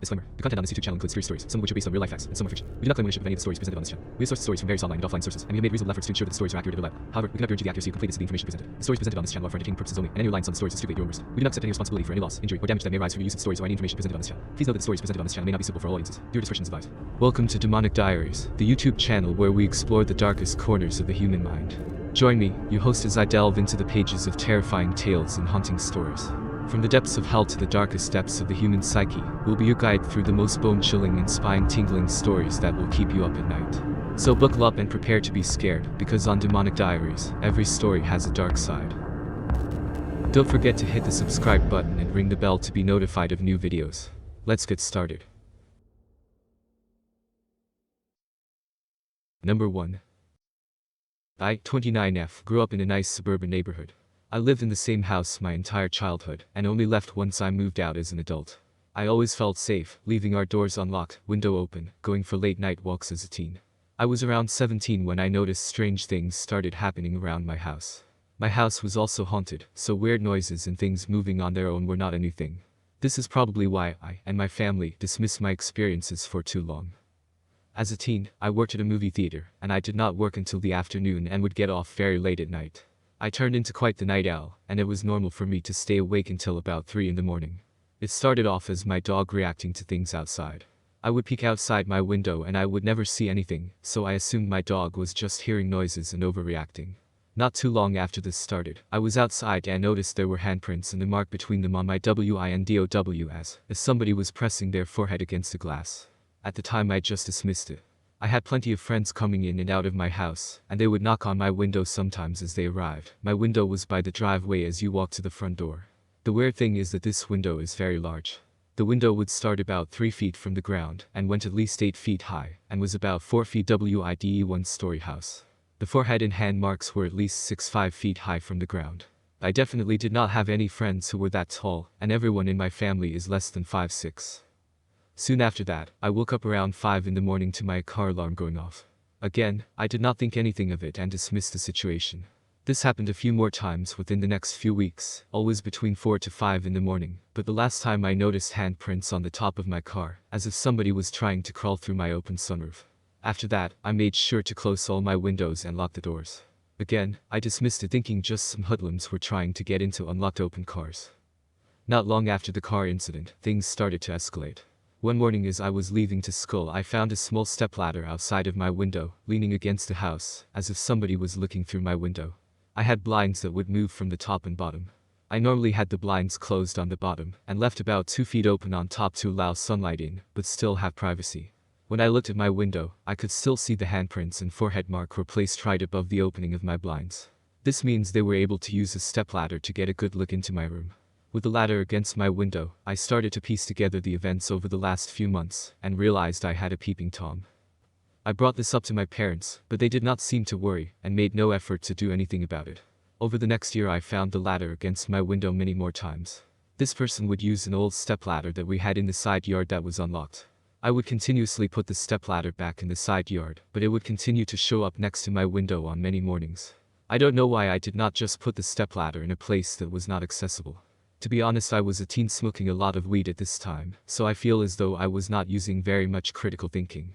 Disclaimer. The content on this YouTube channel includes true stories, some of which are based on real life facts, and some are fiction. We do not claim ownership of any of the stories presented on this channel. We have sourced stories from various online and offline sources, and we have made reasonable efforts to ensure that the stories are accurate and reliable. However, we cannot guarantee the accuracy or completeness of the information presented. The stories presented on this channel are for entertainment purposes only, and any reliance on the stories is strictly at your own risk. We do not accept any responsibility for any loss, injury, or damage that may arise from your use of the stories or any information presented on this channel. Please note that the stories presented on this channel may not be suitable for all audiences. Viewer discretion is advised. Welcome to Demonic Diaries, the YouTube channel where we explore the darkest corners of the human mind. Join me, your host, as I delve into the pages of terrifying tales and haunting stories. From the depths of hell to the darkest depths of the human psyche, we'll be your guide through the most bone-chilling and spine-tingling stories that will keep you up at night. So buckle up and prepare to be scared, because on Demonic Diaries, every story has a dark side. Don't forget to hit the subscribe button and ring the bell to be notified of new videos. Let's get started. Number 1. I, 29F, grew up in a nice suburban neighborhood. I lived in the same house my entire childhood, and only left once I moved out as an adult. I always felt safe, leaving our doors unlocked, window open, going for late-night walks as a teen. I was around 17 when I noticed strange things started happening around my house. My house was also haunted, so weird noises and things moving on their own were not a new thing. This is probably why I and my family dismissed my experiences for too long. As a teen, I worked at a movie theater, and I did not work until the afternoon and would get off very late at night. I turned into quite the night owl, and it was normal for me to stay awake until about 3 in the morning. It started off as my dog reacting to things outside. I would peek outside my window and I would never see anything, so I assumed my dog was just hearing noises and overreacting. Not too long after this started, I was outside and noticed there were handprints and a mark between them on my window as somebody was pressing their forehead against the glass. At the time I just dismissed it. I had plenty of friends coming in and out of my house, and they would knock on my window sometimes as they arrived. My window was by the driveway as you walk to the front door. The weird thing is that this window is very large. The window would start about 3 feet from the ground, and went at least 8 feet high, and was about 4 feet wide, one-story house. The forehead and hand marks were at least 5 feet high from the ground. I definitely did not have any friends who were that tall, and everyone in my family is less than 5'6". Soon after that, I woke up around 5 in the morning to my car alarm going off. Again, I did not think anything of it and dismissed the situation. This happened a few more times within the next few weeks, always between 4 to 5 in the morning, but the last time I noticed handprints on the top of my car, as if somebody was trying to crawl through my open sunroof. After that, I made sure to close all my windows and lock the doors. Again, I dismissed it thinking just some hoodlums were trying to get into unlocked open cars. Not long after the car incident, things started to escalate. One morning as I was leaving to school, I found a small stepladder outside of my window, leaning against the house, as if somebody was looking through my window. I had blinds that would move from the top and bottom. I normally had the blinds closed on the bottom, and left about 2 feet open on top to allow sunlight in, but still have privacy. When I looked at my window, I could still see the handprints and forehead mark were placed right above the opening of my blinds. This means they were able to use a stepladder to get a good look into my room. With the ladder against my window, I started to piece together the events over the last few months, and realized I had a peeping Tom. I brought this up to my parents, but they did not seem to worry, and made no effort to do anything about it. Over the next year I found the ladder against my window many more times. This person would use an old stepladder that we had in the side yard that was unlocked. I would continuously put the stepladder back in the side yard, but it would continue to show up next to my window on many mornings. I don't know why I did not just put the stepladder in a place that was not accessible. To be honest, I was a teen smoking a lot of weed at this time, so I feel as though I was not using very much critical thinking.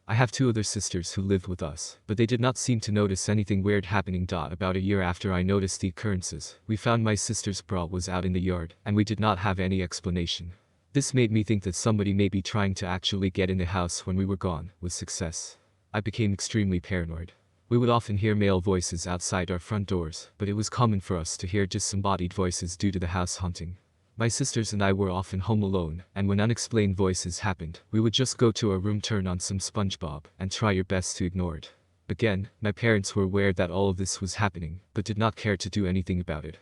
I have 2 other sisters who lived with us, but they did not seem to notice anything weird happening. About a year after I noticed the occurrences, we found my sister's bra was out in the yard, and we did not have any explanation. This made me think that somebody may be trying to actually get in the house when we were gone, with success. I became extremely paranoid. We would often hear male voices outside our front doors, but it was common for us to hear disembodied voices due to the house haunting. My sisters and I were often home alone, and when unexplained voices happened, we would just go to our room, turn on some SpongeBob, and try your best to ignore it. Again, my parents were aware that all of this was happening, but did not care to do anything about it.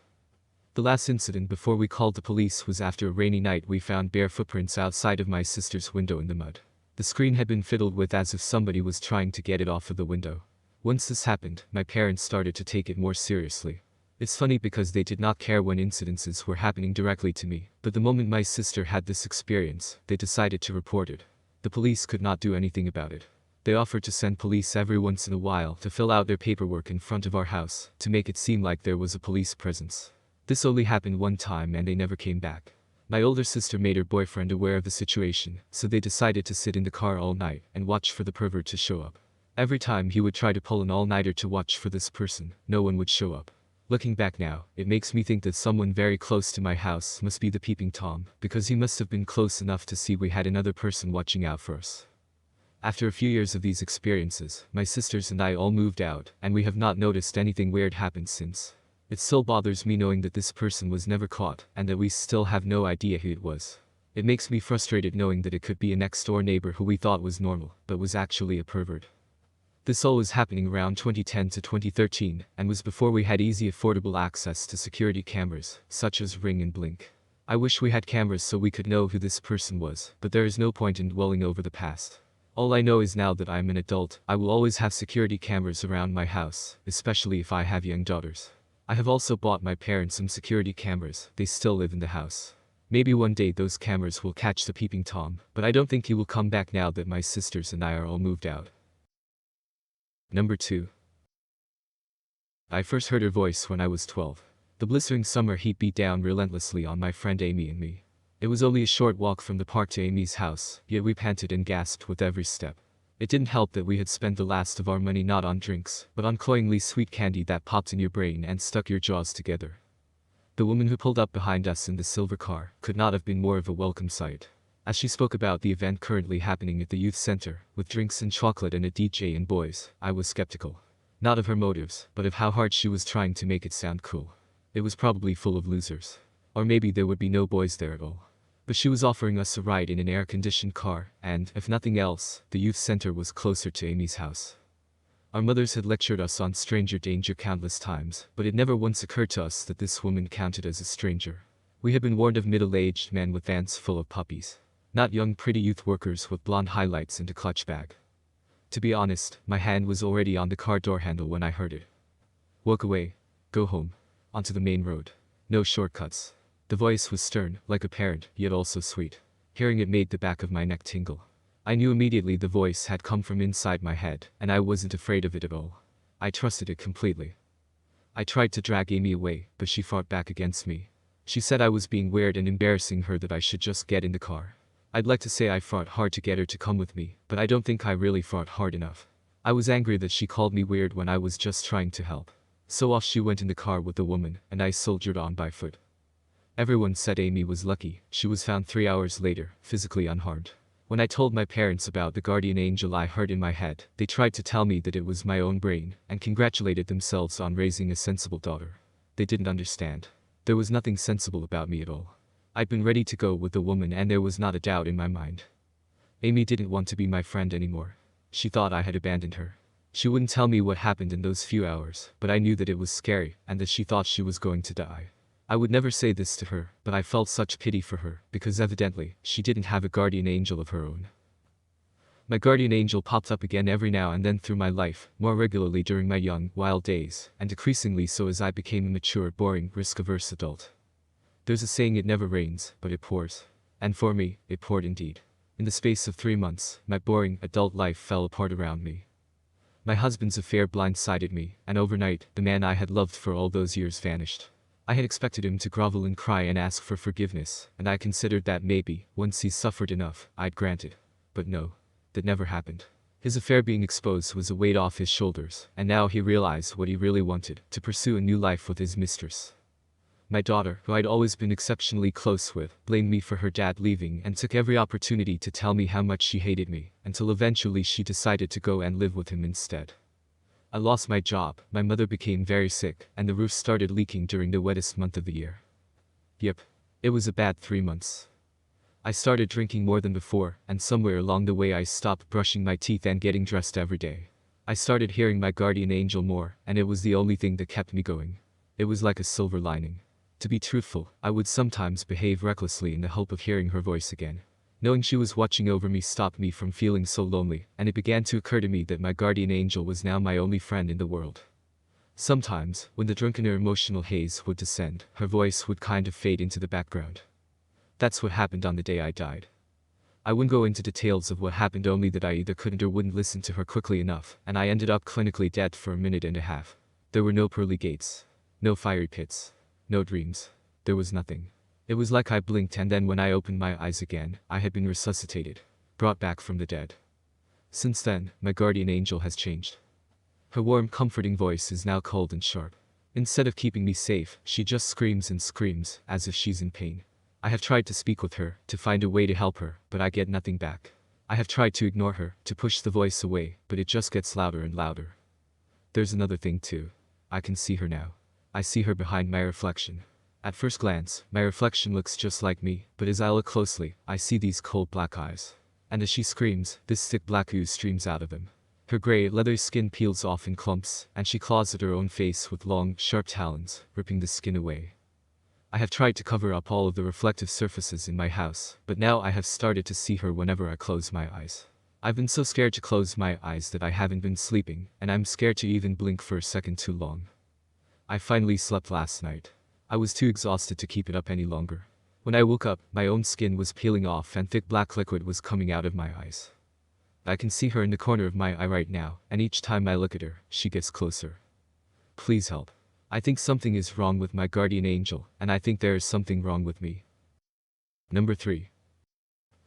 The last incident before we called the police was after a rainy night. We found bare footprints outside of my sister's window in the mud. The screen had been fiddled with as if somebody was trying to get it off of the window. Once this happened, my parents started to take it more seriously. It's funny because they did not care when incidences were happening directly to me, but the moment my sister had this experience, they decided to report it. The police could not do anything about it. They offered to send police every once in a while to fill out their paperwork in front of our house, to make it seem like there was a police presence. This only happened one time and they never came back. My older sister made her boyfriend aware of the situation, so they decided to sit in the car all night and watch for the pervert to show up. Every time he would try to pull an all-nighter to watch for this person, no one would show up. Looking back now, it makes me think that someone very close to my house must be the peeping Tom, because he must have been close enough to see we had another person watching out for us. After a few years of these experiences, my sisters and I all moved out, and we have not noticed anything weird happen since. It still bothers me knowing that this person was never caught, and that we still have no idea who it was. It makes me frustrated knowing that it could be a next-door neighbor who we thought was normal, but was actually a pervert. This all was happening around 2010 to 2013, and was before we had easy affordable access to security cameras, such as Ring and Blink. I wish we had cameras so we could know who this person was, but there is no point in dwelling over the past. All I know is now that I am an adult, I will always have security cameras around my house, especially if I have young daughters. I have also bought my parents some security cameras, they still live in the house. Maybe one day those cameras will catch the peeping Tom, but I don't think he will come back now that my sisters and I are all moved out. Number 2. I first heard her voice when I was 12. The blistering summer heat beat down relentlessly on my friend Amy and me. It was only a short walk from the park to Amy's house, yet we panted and gasped with every step. It didn't help that we had spent the last of our money not on drinks, but on cloyingly sweet candy that popped in your brain and stuck your jaws together. The woman who pulled up behind us in the silver car could not have been more of a welcome sight. As she spoke about the event currently happening at the youth center, with drinks and chocolate and a DJ and boys, I was skeptical. Not of her motives, but of how hard she was trying to make it sound cool. It was probably full of losers. Or maybe there would be no boys there at all. But she was offering us a ride in an air-conditioned car, and, if nothing else, the youth center was closer to Amy's house. Our mothers had lectured us on stranger danger countless times, but it never once occurred to us that this woman counted as a stranger. We had been warned of middle-aged men with vans full of puppies. Not young pretty youth workers with blonde highlights and a clutch bag. To be honest, my hand was already on the car door handle when I heard it. Walk away. Go home. Onto the main road. No shortcuts. The voice was stern, like a parent, yet also sweet. Hearing it made the back of my neck tingle. I knew immediately the voice had come from inside my head, and I wasn't afraid of it at all. I trusted it completely. I tried to drag Amy away, but she fought back against me. She said I was being weird and embarrassing her, that I should just get in the car. I'd like to say I fought hard to get her to come with me, but I don't think I really fought hard enough. I was angry that she called me weird when I was just trying to help. So off she went in the car with the woman, and I soldiered on by foot. Everyone said Amy was lucky. She was found 3 hours later, physically unharmed. When I told my parents about the guardian angel I heard in my head, they tried to tell me that it was my own brain, and congratulated themselves on raising a sensible daughter. They didn't understand. There was nothing sensible about me at all. I'd been ready to go with the woman, and there was not a doubt in my mind. Amy didn't want to be my friend anymore. She thought I had abandoned her. She wouldn't tell me what happened in those few hours, but I knew that it was scary, and that she thought she was going to die. I would never say this to her, but I felt such pity for her, because evidently, she didn't have a guardian angel of her own. My guardian angel popped up again every now and then through my life, more regularly during my young, wild days, and decreasingly so as I became a mature, boring, risk-averse adult. There's a saying, it never rains, but it pours. And for me, it poured indeed. In the space of 3 months, my boring, adult life fell apart around me. My husband's affair blindsided me, and overnight, the man I had loved for all those years vanished. I had expected him to grovel and cry and ask for forgiveness, and I considered that maybe, once he's suffered enough, I'd grant it. But no. That never happened. His affair being exposed was a weight off his shoulders, and now he realized what he really wanted, to pursue a new life with his mistress. My daughter, who I'd always been exceptionally close with, blamed me for her dad leaving and took every opportunity to tell me how much she hated me, until eventually she decided to go and live with him instead. I lost my job, my mother became very sick, and the roof started leaking during the wettest month of the year. Yep. It was a bad 3 months. I started drinking more than before, and somewhere along the way I stopped brushing my teeth and getting dressed every day. I started hearing my guardian angel more, and it was the only thing that kept me going. It was like a silver lining. To be truthful, I would sometimes behave recklessly in the hope of hearing her voice again. Knowing she was watching over me stopped me from feeling so lonely, and it began to occur to me that my guardian angel was now my only friend in the world. Sometimes, when the drunken or emotional haze would descend, her voice would kind of fade into the background. That's what happened on the day I died. I wouldn't go into details of what happened, only that I either couldn't or wouldn't listen to her quickly enough, and I ended up clinically dead for a minute and a half. There were no pearly gates. No fiery pits. No dreams. There was nothing. It was like I blinked and then when I opened my eyes again, I had been resuscitated, brought back from the dead. Since then, my guardian angel has changed. Her warm, comforting voice is now cold and sharp. Instead of keeping me safe, she just screams and screams, as if she's in pain. I have tried to speak with her, to find a way to help her, but I get nothing back. I have tried to ignore her, to push the voice away, but it just gets louder and louder. There's another thing too. I can see her now. I see her behind my reflection. At first glance, my reflection looks just like me, but as I look closely, I see these cold black eyes. And as she screams, this thick black ooze streams out of them. Her gray, leathery skin peels off in clumps, and she claws at her own face with long, sharp talons, ripping the skin away. I have tried to cover up all of the reflective surfaces in my house, but now I have started to see her whenever I close my eyes. I've been so scared to close my eyes that I haven't been sleeping, and I'm scared to even blink for a second too long. I finally slept last night. I was too exhausted to keep it up any longer. When I woke up, my own skin was peeling off and thick black liquid was coming out of my eyes. I can see her in the corner of my eye right now, and each time I look at her, she gets closer. Please help. I think something is wrong with my guardian angel, and I think there is something wrong with me. Number 3.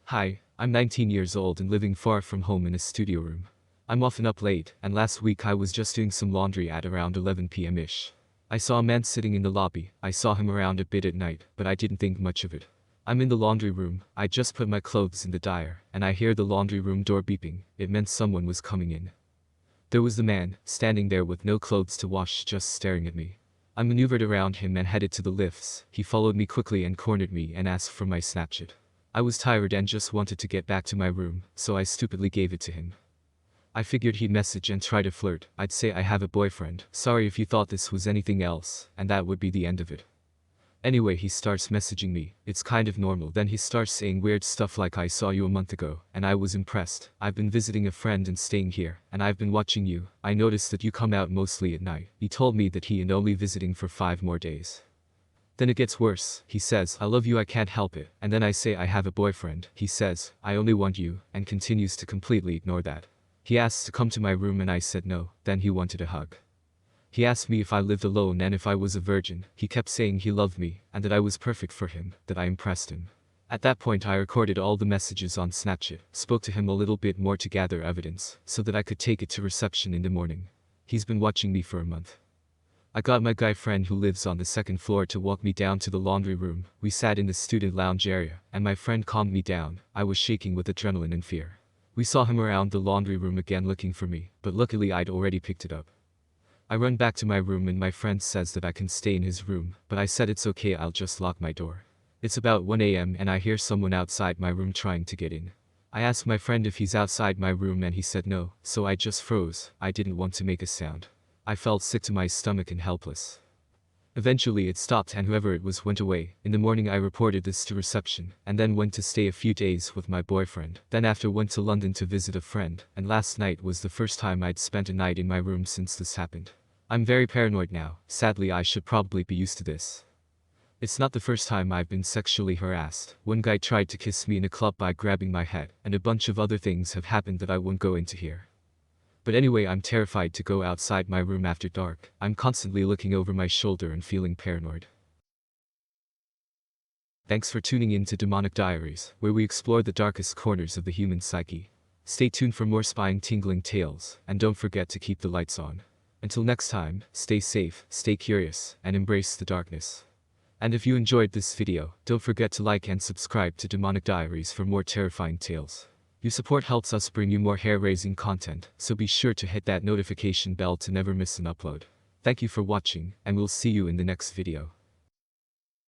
Hi, I'm 19 years old and living far from home in a studio room. I'm often up late, and last week I was just doing some laundry at around 11 p.m.-ish. I saw a man sitting in the lobby. I saw him around a bit at night, but I didn't think much of it. I'm in the laundry room. I just put my clothes in the dryer, and I hear the laundry room door beeping. It meant someone was coming in. There was the man, standing there with no clothes to wash, just staring at me. I maneuvered around him and headed to the lifts. He followed me quickly and cornered me and asked for my Snapchat. I was tired and just wanted to get back to my room, so I stupidly gave it to him. I figured he'd message and try to flirt. I'd say I have a boyfriend. Sorry if you thought this was anything else, and that would be the end of it. Anyway, he starts messaging me. It's kind of normal. Then he starts saying weird stuff like I saw you a month ago, and I was impressed. I've been visiting a friend and staying here, and I've been watching you. I noticed that you come out mostly at night. He told me that he and only visiting for 5 more days. Then it gets worse. He says, I love you, I can't help it. And then I say I have a boyfriend. He says, I only want you, and continues to completely ignore that. He asks to come to my room and I said no. Then he wanted a hug. He asked me if I lived alone and if I was a virgin. He kept saying he loved me, and that I was perfect for him, that I impressed him. At that point I recorded all the messages on Snapchat, spoke to him a little bit more to gather evidence, so that I could take it to reception in the morning. He's been watching me for a month. I got my guy friend who lives on the 2nd floor to walk me down to the laundry room. We sat in the student lounge area, and my friend calmed me down. I was shaking with adrenaline and fear. We saw him around the laundry room again looking for me, but luckily I'd already picked it up. I run back to my room and my friend says that I can stay in his room, but I said it's okay, I'll just lock my door. It's about 1 a.m. and I hear someone outside my room trying to get in. I asked my friend if he's outside my room and he said no, so I just froze. I didn't want to make a sound. I felt sick to my stomach and helpless. Eventually it stopped and whoever it was went away. In the morning I reported this to reception, and then went to stay a few days with my boyfriend. Then after went to London to visit a friend, and last night was the first time I'd spent a night in my room since this happened. I'm very paranoid now. Sadly I should probably be used to this. It's not the first time I've been sexually harassed. One guy tried to kiss me in a club by grabbing my head, and a bunch of other things have happened that I won't go into here. But anyway, I'm terrified to go outside my room after dark. I'm constantly looking over my shoulder and feeling paranoid. Thanks for tuning in to Demonic Diaries, where we explore the darkest corners of the human psyche. Stay tuned for more spine-tingling tales, and don't forget to keep the lights on. Until next time, stay safe, stay curious, and embrace the darkness. And if you enjoyed this video, don't forget to like and subscribe to Demonic Diaries for more terrifying tales. Your support helps us bring you more hair-raising content, so be sure to hit that notification bell to never miss an upload. Thank you for watching, and we'll see you in the next video.